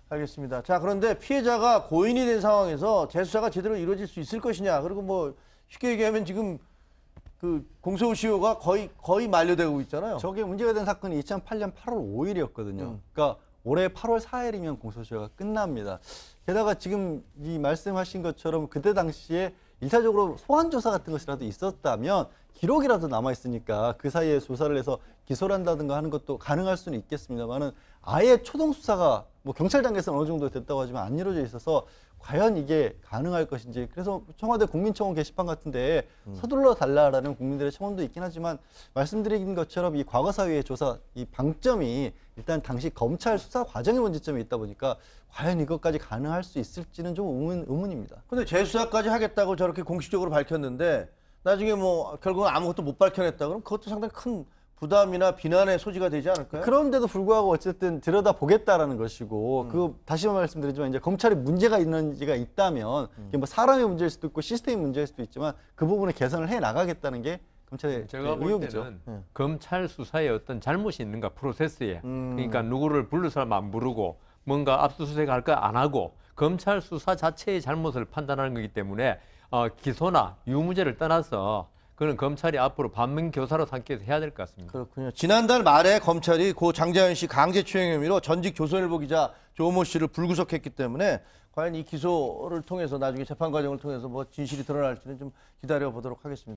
알겠습니다. 자, 그런데 피해자가 고인이 된 상황에서 재수사가 제대로 이루어질 수 있을 것이냐. 그리고 뭐 쉽게 얘기하면 지금 그 공소시효가 거의 만료되고 있잖아요. 저게 문제가 된 사건이 2008년 8월 5일이었거든요. 그러니까 올해 8월 4일이면 공소시효가 끝납니다. 게다가 지금 이 말씀하신 것처럼 그때 당시에 일차적으로 소환 조사 같은 것이라도 있었다면 기록이라도 남아 있으니까 그 사이에 조사를 해서 기소를 한다든가 하는 것도 가능할 수는 있겠습니다만은 아예 초동 수사가 뭐 경찰 단계에서 어느 정도 됐다고 하지만 안 이루어져 있어서 과연 이게 가능할 것인지. 그래서 청와대 국민청원 게시판 같은데 서둘러 달라라는 국민들의 청원도 있긴 하지만 말씀드린 것처럼 이 과거 사회의 조사 이 방점이 일단 당시 검찰 수사 과정의 문제점이 있다 보니까 과연 이것까지 가능할 수 있을지는 좀 의문입니다. 근데 재수사까지 하겠다고 저렇게 공식적으로 밝혔는데 나중에 뭐 결국은 아무것도 못 밝혀냈다 그럼 그것도 상당히 큰 부담이나 비난의 소지가 되지 않을까요? 그런데도 불구하고 어쨌든 들여다보겠다라는 것이고 그 다시 한번 말씀드리지만 이제 검찰이 문제가 있는지가 있다면 이게 뭐 사람의 문제일 수도 있고 시스템의 문제일 수도 있지만 그 부분을 개선을 해 나가겠다는 게 검찰의 제가 볼 의혹이죠. 때는 검찰 수사에 어떤 잘못이 있는가 프로세스에 그러니까 누구를 부를 사람 안 부르고 뭔가 압수수색 할 거 안 하고 검찰 수사 자체의 잘못을 판단하는 거기 때문에 기소나 유무죄를 떠나서 그는 검찰이 앞으로 반면교사로 삼기 위해서 해야 될 것 같습니다. 그렇군요. 지난달 말에 검찰이 고 장자연 씨 강제추행 혐의로 전직 조선일보 기자 조모 씨를 불구속했기 때문에 과연 이 기소를 통해서 나중에 재판 과정을 통해서 뭐 진실이 드러날지는 좀 기다려 보도록 하겠습니다.